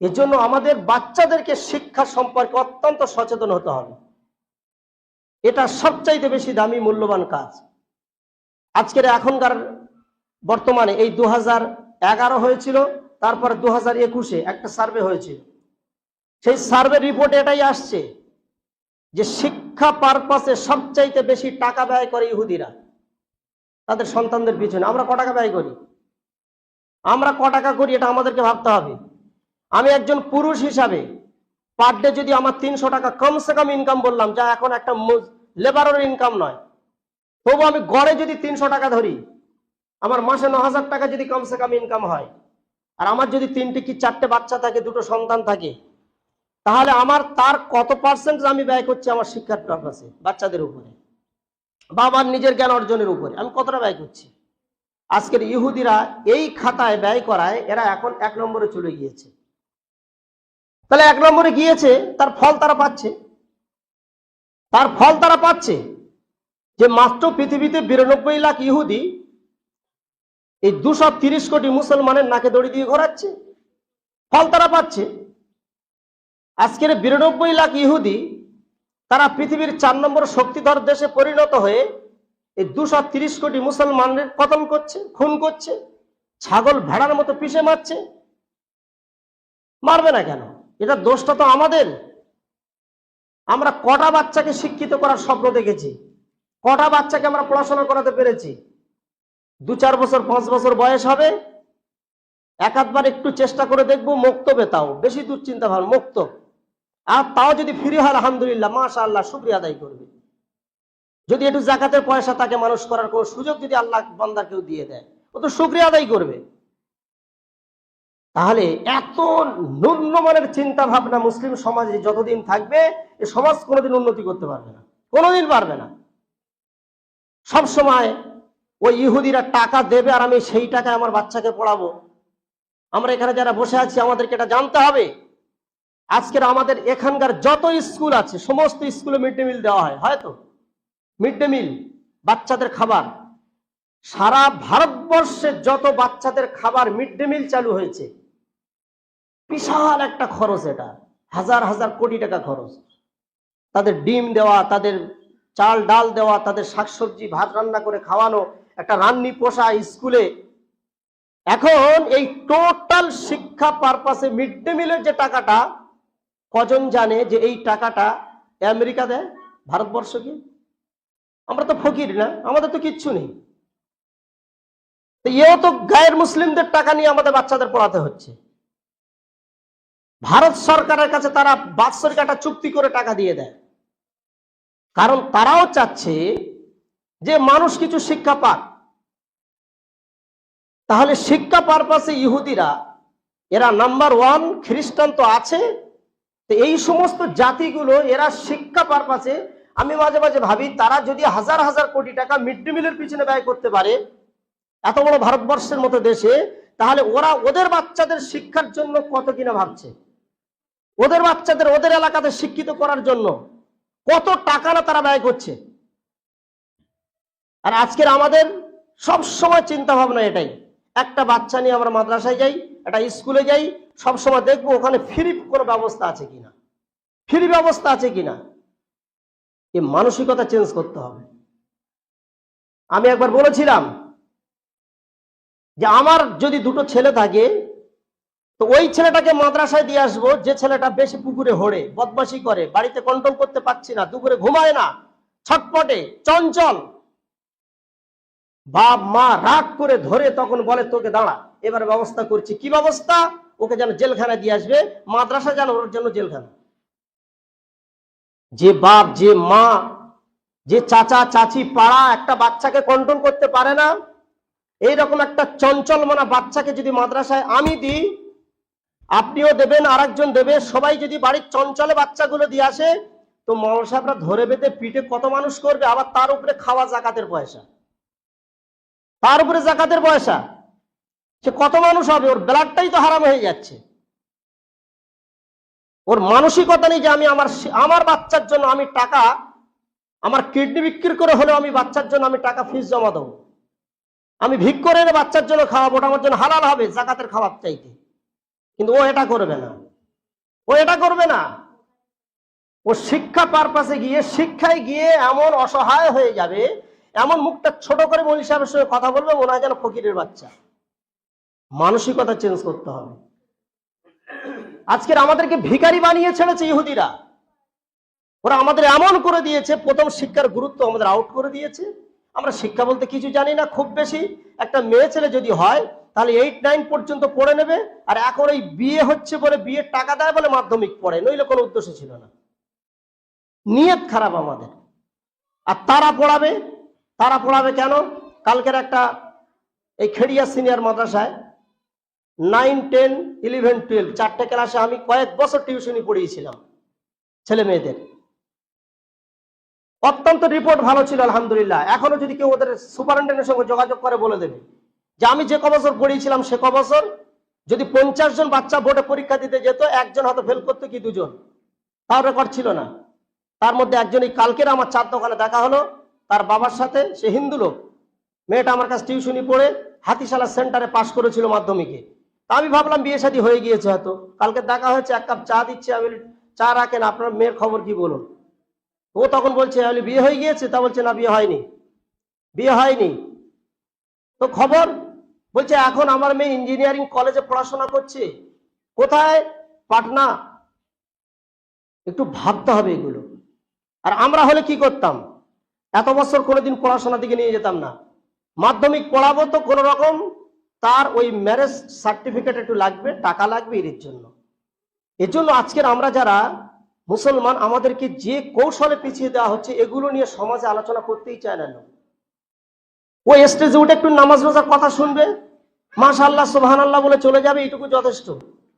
এজন্য আমাদের বাচ্চাদেরকে শিক্ষা সম্পর্কে অত্যন্ত সচেতন হতে হবে। এটা সবচাইতে বেশি দামি মূল্যবান কাজ। আজকের এখনকার বর্তমানে এই 2011 হয়েছিল, তারপরে 2021-এ একটা সার্ভে হয়েছিল। সেই সার্ভে রিপোর্টে এটাই আসছে যে শিক্ষা পারপাসে সবচাইতে বেশি টাকা ব্যয় করে ইহুদিরা তাদের সন্তানদের পিছনে। আমরা ক টাকা ব্যয় করি? আমরা ক টাকা করি এটা আমাদেরকে ভাবতে হবে। আমি একজন পুরুষ হিসাবে পার ডে যদি আমার 300 টাকা কমসে কম ইনকাম বললাম, যা এখন একটা লেবারের ইনকাম নয়, তবু আমি গড়ে যদি 300 টাকা ধরি, আমার মাসে 9,000 টাকা যদি কমসে কম ইনকাম হয়, আর আমার যদি 3টে কি 4টে বাচ্চা থাকে, 2টো সন্তান থাকে, তাহলে আমার তার কত পার্সেন্ট আমি ব্যয় করছি আমার শিক্ষার পারপাসে, বাচ্চাদের উপরে বা আমার নিজের জ্ঞান অর্জনের উপরে আমি কতটা ব্যয় করছি। আজকের ইহুদিরা এই খাতায় ব্যয় করায় এরা এখন 1 নম্বরে চলে গিয়েছে। তাহলে 1 নম্বরে গিয়েছে, তার ফল তারা পাচ্ছে। তার ফল তারা পাচ্ছে যে মাত্র পৃথিবীতে 92 লাখ ইহুদি এই 230 কোটি মুসলমানের নাকে দড়ি দিয়ে ঘোরাচ্ছে। ফল তারা পাচ্ছে। আজকের 92 লাখ ইহুদি তারা পৃথিবীর 4 নম্বর শক্তিধর দেশে পরিণত হয়ে এই 230 কোটি মুসলমানদের কতল করছে, খুন করছে, ছাগল ভেড়ার মতো পিষে মারছে। মারবে না কেন? এটা দোষটা তো আমাদের। আমরা কটা বাচ্চাকে শিক্ষিত করার স্বপ্ন দেখেছি, কটা বাচ্চাকে আমরা পড়াশোনা করাতে পেরেছি। 2-4 বছর 5 বছর বয়স হবে, একাধবার একটু চেষ্টা করে দেখবো মুক্তবে, তাও বেশি দুশ্চিন্তা ভাবনা মুক্ত, আর তাও যদি ফ্রি হয় আলহামদুলিল্লাহ মাশাআল্লাহ শুকরিয়া আদায় করবে। যদি একটু জাকাতের পয়সা তাকে মানুষ করার কোনো সুযোগ যদি আল্লাহ বান্দার কেউ দিয়ে দেয়, ও তো শুকরিয়া আদায় করবে। তাহলে এত নিম্নমানের চিন্তা ভাবনা মুসলিম সমাজে যতদিন থাকবে, এই সমাজ কোনোদিন উন্নতি করতে পারবে না, কোনোদিন পারবে না। সব সময় ওই ইহুদিরা টাকা দেবে আর আমি সেই টাকায় আমার বাচ্চাকে পড়াবো। আমরা এখানে যারা বসে আছি আমাদেরকে এটা জানতে হবে। আজকের আমাদের এখানকার যত স্কুল আছে সমস্ত স্কুলে মিড ডে মিল দেওয়া হয়, হয়তো মিড ডে মিল বাচ্চাদের খাবার। সারা ভারতবর্ষে যত বাচ্চাদের খাবার মিড ডে মিল চালু হয়েছে, বিশাল একটা খরচ, এটা হাজার হাজার কোটি টাকা খরচ। তাদের ডিম দেওয়া, তাদের চাল ডাল দেওয়া, তাদের শাকসবজি ভাত রান্না করে খাওয়ানো, একটা রান্নি পোষা স্কুলে। এখন এই টোটাল শিক্ষা পারপাসে মিড ডে মিলের যে টাকাটা, কজন জানে যে এই টাকাটা আমেরিকা দেয় ভারতবর্ষকে? আমরা তো ফকির না, আমাদের তো কিচ্ছু নেই। এও তো গায়ের মুসলিমদের টাকা নিয়ে আমাদের বাচ্চাদের পড়াতে হচ্ছে। ভারত সরকারের কাছে তারা বাৎসরিক একটা চুক্তি করে টাকা দিয়ে দেয়, কারণ তারাও চাচ্ছে যে মানুষ কিছু শিক্ষা পাক। তাহলে শিক্ষা পারপাসে ইহুদিরা এরা নাম্বার 1, খ্রিস্টান তো আছে। তো এই সমস্ত জাতিগুলো এরা শিক্ষা পারপাসে, আমি মাঝে মাঝে ভাবি তারা যদি হাজার হাজার কোটি টাকা মিড ডে মিলের পিছনে ব্যয় করতে পারে এত বড় ভারতবর্ষের মতো দেশে, তাহলে ওরা ওদের বাচ্চাদের শিক্ষার জন্য কত কিনা ভাবছে। ওদের বাচ্চাদের ওদের এলাকাতে শিক্ষিত করার জন্য কত টাকা না তারা ব্যয় করছে। আর আজকের আমাদের সব সময় চিন্তা ভাবনা এটাই, একটা বাচ্চা নিয়ে আমরা মাদ্রাসায় যাই, একটা স্কুলে যাই, সব সময় দেখবো ওখানে ফ্রি কোনো ব্যবস্থা আছে কিনা, ফ্রি ব্যবস্থা আছে কিনা। এই মানসিকতা চেঞ্জ করতে হবে। আমি একবার বলেছিলাম যে আমার যদি 2টো ছেলে থাকে, তো ওই ছেলেটাকে মাদ্রাসায় দিয়ে আসবো যে ছেলেটা বেশি পুকুরে হোড়ে, বদমাশি করে, বাড়িতে কন্ট্রোল করতে পারছি না, দুপুরে ঘুমায় না, ছটপটে, চঞ্চল। বাপ মা রাগ করে ধরে তখন বলে তোকে দাঁড়া, এবার ব্যবস্থা করছি। কি ব্যবস্থা? ওকে যেন জেলখানায় দিয়ে আসবে, মাদ্রাসা যেন ওর জন্য জেলখানা। যে বাপ, যে মা, যে চাচা চাচি পাড়া একটা বাচ্চাকে কন্ট্রোল করতে পারে না, এইরকম একটা চঞ্চল মনা বাচ্চাকে যদি মাদ্রাসায় আমি দিই, আপনিও দেবেন, আরেকজন দেবে, সবাই যদি বাড়ির চঞ্চলে বাচ্চাগুলো দিয়ে আসে, তো মৌলানা সাহেবরা ধরে বেঁধে পিঠে কত মানুষ করবে। আবার তার উপরে খাওয়া জাকাতের পয়সা, তার উপরে জাকাতের পয়সা, সে কত মানুষ হবে? ওর ব্লাডটাই তো হারাম হয়ে যাচ্ছে। ওর মানসিকতা নেই যে আমি আমার বাচ্চার জন্য আমি টাকা, আমার কিডনি বিক্রি করে হলেও আমি বাচ্চার জন্য আমি টাকা ফিস জমা দেবো, আমি ভিক করে বাচ্চার জন্য খাওয়াবো, ওটা আমার জন্য হালাল হবে জাকাতের খাওয়ার চাইতে। কিন্তু ও এটা করবে না। ও এটা করবে না। ও শিক্ষা পারপাসে গিয়ে, শিক্ষায় গিয়ে এমন অসহায় হয়ে যাবে, এমন মুখটা ছোট করে মৌলভী সাহেবের সঙ্গে কথা বলবে মনে হয় যেন ফকিরের বাচ্চা। মানসিকতা চেঞ্জ করতে হবে। আজকের আমাদেরকে ভিখারি বানিয়ে ছেড়েছে ইহুদিরা। ওরা আমাদের এমন করে দিয়েছে, প্রথম শিক্ষার গুরুত্ব আমাদের আউট করে দিয়েছে। আমরা শিক্ষা বলতে কিছু জানি না, খুব বেশি একটা মেয়ে ছেলে যদি হয় তাহলে 8-9 পর্যন্ত পড়ে নেবে, আর এখন এই বিয়ে হচ্ছে বলে বিয়ের টাকা দেয় বলে মাধ্যমিক পড়ে, নইলে কোনো উদ্দেশ্য ছিল না। নিয়ত খারাপ আমাদের। আর তারা পড়াবে কেন? কালকের একটা এই খেড়িয়া সিনিয়র মাদ্রাসায় 9, 10, 11, 12 চারটে ক্লাসে আমি কয়েক বছর টিউশনি পড়িয়েছিলাম ছেলে মেয়েদের। অত্যন্ত রিপোর্ট ভালো ছিল আলহামদুলিল্লাহ। এখনো যদি কেউ ওদের সুপারিনটেন্ডেন্টের সঙ্গে যোগাযোগ করে বলে দেবে যে আমি যে কবছর পড়িয়েছিলাম সে কবছর যদি 50 জন বাচ্চা বোর্ডে পরীক্ষা দিতে যেত, একজন হয়তো ফেল করতো কি 2 জন, তাও রেকর্ড ছিল না। তার মধ্যে একজনই কালকের আমার চার দোকানে দেখা হলো, তার বাবার সাথে, সে হিন্দু লোক, মেয়েটা আমার কাছে টিউশনি পড়ে হাতিশালা সেন্টারে পাশ করেছিল মাধ্যমিকে। তা আমি ভাবলাম বিয়ে শাদী হয়ে গিয়েছে হয়তো। কালকে দেখা হয়েছে, 1 কাপ চা দিচ্ছে, আমি চা রাখেন, আপনার মেয়ের খবর কি বলুন। ও তখন বলছে বিয়ে হয়ে গিয়েছে? তা বলছে না, বিয়ে হয়নি। তো খবর? বলছে এখন আমার মেয়ে ইঞ্জিনিয়ারিং কলেজে পড়াশোনা করছে। কোথায়? পাটনা। একটু ভাবতে হবে এগুলো। আর আমরা হলে কি করতাম? এত বছর কোনোদিন পড়াশোনার দিকে নিয়ে যেতাম না। মাধ্যমিক পড়াবো তো কোনো রকম, তার ওই ম্যারেজ সার্টিফিকেট একটু লাগবে, টাকা লাগবে এর জন্য। এজন্য আজকের আমরা যারা মুসলমান, আমাদেরকে যে কৌশলে পিছিয়ে দেওয়া হচ্ছে, এগুলো নিয়ে সমাজে আলোচনা করতেই চায় না। ওই স্টেজে উঠে একটু নামাজ রোজার কথা শুনবে, মাশাআল্লাহ সুবহানাল্লাহ বলে চলে যাবে, এইটুকু যথেষ্ট।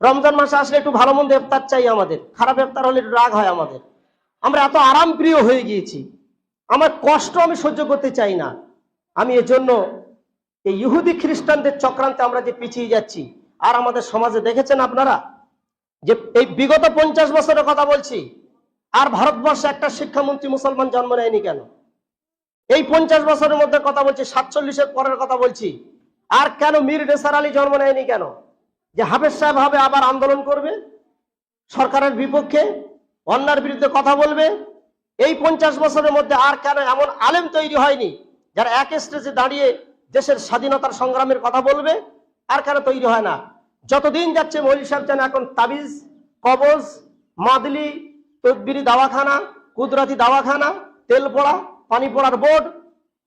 রমজান মাসে আসলে একটু ভালো মন্দ ইফতার চাই আমাদের, খারাপ ইফতার হলে একটু রাগ হয় আমাদের। আমরা এত আরাম প্রিয় হয়ে গিয়েছি, আমার কষ্ট আমি সহ্য করতে চাই না। আমি এজন্য এই ইহুদি খ্রিস্টানদের চক্রান্তে আমরা যে পিছিয়ে যাচ্ছি। আর আমাদের সমাজে দেখেছেন আপনারা যে এই বিগত 50 বছরের কথা বলছি, আর ভারতবর্ষে একটা শিক্ষামন্ত্রী মুসলমান জন্ম নেয়নি কেন? এই 50 বছরের মধ্যে কথা বলছি, 47-এর পরের কথা বলছি। আর কেন মীর নিসার আলী জন্ম নেয়নি কেন? যে হাফেজ সাহেব হবে, আবার আন্দোলন করবে, সরকারের বিপক্ষে, অন্যায়ের বিরুদ্ধে কথা বলবে। এই 50 বছরের মধ্যে আর কেন এমন আলেম তৈরি হয়নি যারা এক স্টেজে দাঁড়িয়ে দেশের স্বাধীনতার সংগ্রামের কথা বলবে? আর কেন তৈরি হয় না? যতদিন যাচ্ছে মৌলভী সাহেব যেন এখন তাবিজ, কবজ, মাদলি, তদবিরি দাওয়াখানা, কুদরাতি দাওয়াখানা, তেল পড়া, পানি পড়ার বোর্ড,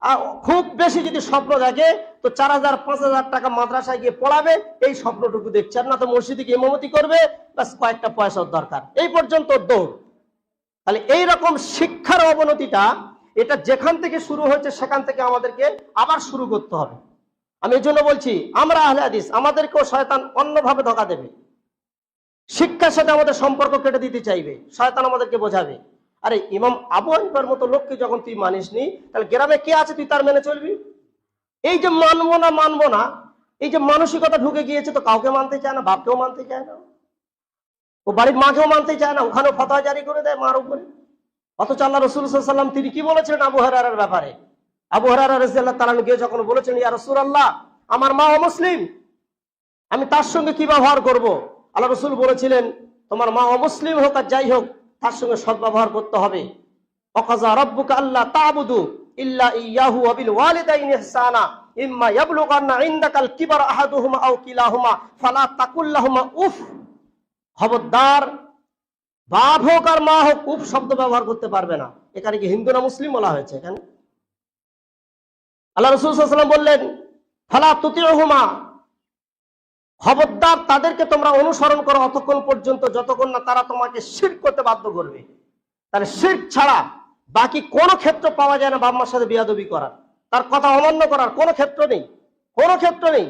আর খুব বেশি যদি স্বপ্ন দেখে তো 4000-5000 টাকা মাদ্রাসায় গিয়ে পড়াবে, এই স্বপ্নটুকু দেখছে। আর না তো মসজিদে গিয়ে ইমামতি করবে, বাস কয়েকটা পয়সার দরকার, এই পর্যন্ত দৌড়। তাহলে এইরকম শিক্ষার অবনতিটা, এটা যেখান থেকে শুরু হয়েছে সেখান থেকে আমাদেরকে আবার শুরু করতে হবে। আমি এই জন্য বলছি, আমরা আহলে হাদিস, আমাদেরকেও শয়তান অন্যভাবে ধোঁকা দেবে। শিক্ষার সাথে আমাদের সম্পর্ক কেটে দিতে চাইবে, শয়তান আমাদেরকে বোঝাবে আরে ইমাম আবু হানিফার মতো লোককে যখন তুই মানিসনি, তাহলে গ্রামে কে আছে তুই তার মেনে চলবি? এই যে মানবো না, এই যে মানসিকতা ঢুকে গিয়েছে, তো কাউকে মানতে চায় না, বাপকেও মানতে চায় না, ও বাড়ির মাকেও মানতে চায় না, ওখানেও ফতোয়া জারি করে দেয় মার উপরে। অথচ আল্লাহ রাসূল সাল্লাল্লাহু আলাইহি ওয়াসাল্লাম তিনি কি বলেছিলেন আবু হুরায়রার ব্যাপারে? আবু হুরায়রা রাদিয়াল্লাহু তাআলা আনহু যখন বলেছেন, ইয়া রাসূলুল্লাহ, আমার মা অমুসলিম, আমি তার সঙ্গে কি ব্যবহার করব? আল্লাহ রাসূল বলেছিলেন, তোমার মা অমুসলিম হোক আর যাই হোক, তার সঙ্গে সদ্ব্যবহার করতে হবে। ওয়াকাযা রাব্বুকা আল্লা তা'বুদু ইল্লা ইয়্যাহু ওয়া বিল ওয়ালিদাইনি ইহসানা ইম্মা ইয়াবলুগান্না ইনদাকাল কিবারা আহাদুহুমা আও কিলাহুমা ফালা তাকুল লাহুমা উফ। খবরদার, বাপ হোক আর মা হোক, উফ শব্দ ব্যবহার করতে পারবে না। এখানে কি হিন্দু না মুসলিম বলা হয়েছে? এখানে আল্লাহ রাসূল সাল্লাল্লাহু আলাইহি ওয়াসাল্লাম বললেন, ফালা তুতিউহুমা, খবরদার তাদেরকে তোমরা অনুসরণ করো অতক্ষণ পর্যন্ত যতক্ষণ না তারা তোমাকে শিরক করতে বাধ্য করবে। তাহলে শিরক ছাড়া বাকি কোনো ক্ষেত্র পাওয়া যায় না বাপ মার সাথে বেয়াদবি করার, তার কথা অমান্য করার কোনো ক্ষেত্র নেই।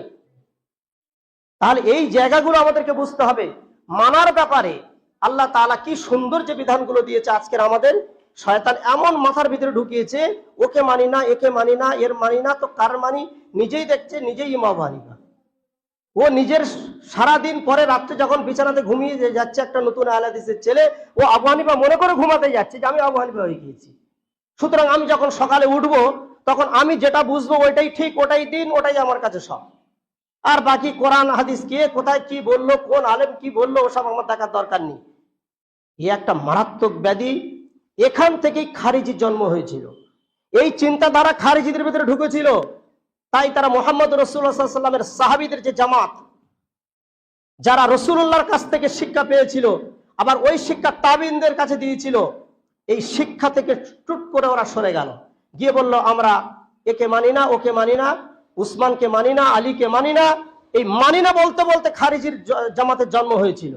তাহলে এই জায়গাগুলো আমাদেরকে বুঝতে হবে। মানার ব্যাপারে আল্লাহ তাআলা কি সুন্দর যে বিধানগুলো দিয়েছে, আজকের আমাদের শয়তান এমন মাথার ভিতরে ঢুকিয়েছে, ওকে মানি না, একে মানি না, এর মানি না, তো কার মানি? নিজেই দেখছে, নিজেই ইমাম হানিফা। ও নিজের সারাদিন পরে রাত্রে যখন বিছানাতে ঘুমিয়ে যাচ্ছে, একটা নতুন আহলে হাদিসের ছেলে, ও আবু হানিফা মনে করে ঘুমাতে যাচ্ছে যে আমি আবু হানিফা হয়ে গিয়েছি। সুতরাং আমি যখন সকালে উঠবো তখন আমি যেটা বুঝবো ওইটাই ঠিক, ওটাই দিন, ওটাই আমার কাছে সব। আর বাকি কোরআন হাদিস কে কোথায় কি বললো, কোন আলেম কি বললো, ওসব আমার দেখার দরকার নেই। এই একটা মারাত্মক ব্যাধি। এখান থেকেই খারিজি জন্ম হয়েছিল। এই চিন্তাধারা খারিজিদের ভিতরে ঢুকেছিল, তাই তারা মোহাম্মদ রাসূলুল্লাহ সাল্লাল্লাহু আলাইহি ওয়াসাল্লামের সাহাবীদের যে জামাত, যারা রাসূলুল্লাহর কাছ থেকে শিক্ষা পেয়েছিল, আবার ওই শিক্ষা তাবিনদের কাছে দিয়েছিল, এই শিক্ষা থেকে টুট করে ওরা সরে গেল, গিয়ে বলল আমরা একে মানি না, ওকে মানি না, উসমানকে মানি না, আলীকে মানি না। এই মানি না বলতে বলতে খারিজির জামাতের জন্ম হয়েছিল।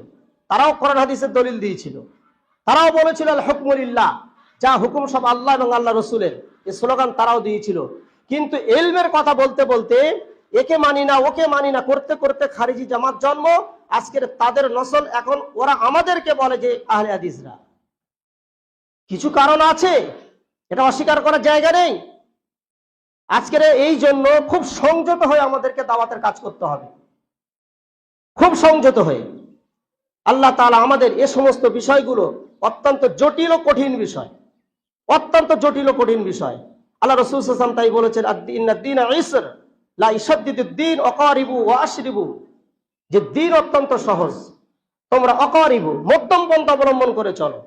তারাও কোরআন হাদিসের দলিল দিয়েছিল, তারাও বলেছিল আল হুকমু লিল্লাহ, যা হুকুম সব আল্লাহ এবং আল্লাহ রসুলের, এই স্লোগান তারাও দিয়েছিল। কিন্তু ইলমের কথা বলতে বলতে একে মানি না, ওকে মানি না করতে করতে খারিজি জামাত জন্ম। আজকের তাদের নসল, এখন ওরা আমাদেরকে বলে যে আহলে হাদিসরা। কিছু কারণ আছে, এটা অস্বীকার করার জায়গা নেই। আজকের এই জন্য খুব সংযত হয়ে আমাদেরকে দাওয়াতের কাজ করতে হবে, খুব সংযত হয়ে। আল্লাহ তাআলা আমাদের এ সমস্ত বিষয়গুলো অত্যন্ত জটিল ও কঠিন বিষয়, অত্যন্ত জটিল ও কঠিন বিষয়। আল্লাহ রাসূল সাল্লাল্লাহু আলাইহি ওয়াসাল্লাম তাই বলেছেন, ইন্নাদ-দীনা ইসর লা ইশাদ্দিদুদ-দীন ওয়াকারিবু ওয়া আশরিবু, যে দিন অত্যন্ত সহজ, তোমরা অকারিবু মধ্যম পন্থা অবলম্বন করে চলো।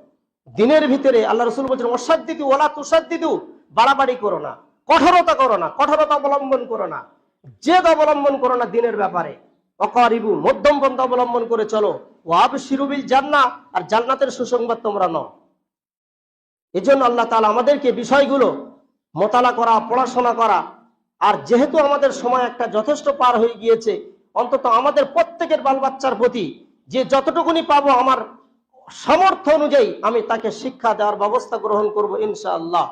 দিনের ভিতরে আল্লাহ রাসূল বলেছেন ওয়াসাদ্দিদু ওয়ালা তুসাদ্দিদু, বাড়াবাড়ি করো না, কঠোরতা করো না, কঠোরতা অবলম্বন করো না, জেদ অবলম্বন করো না দিনের ব্যাপারে। অকারিবু মধ্যম পন্থা অবলম্বন করে চলো। ওয়াবশিরু বিল জান্নাহ, আর জান্নাতের সুসংবাদ তোমরা নাও। এজন্য আল্লাহ তাআলা আমাদেরকে বিষয়গুলো মোতালা করা, পড়াশোনা করা। আর যেহেতু আমাদের সময় একটা যথেষ্ট পার হয়ে গিয়েছে, অন্তত আমাদের প্রত্যেকের বাল বাচ্চার প্রতি যে যতটুকুনি পাবো আমার সামর্থ্য অনুযায়ী আমি তাকে শিক্ষা দেওয়ার ব্যবস্থা গ্রহণ করব ইনশাআল্লাহ।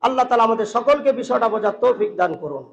আল্লাহ তাআলা আমাদের সকলকে বিষয়টা বোঝার তৌফিক দান করুন।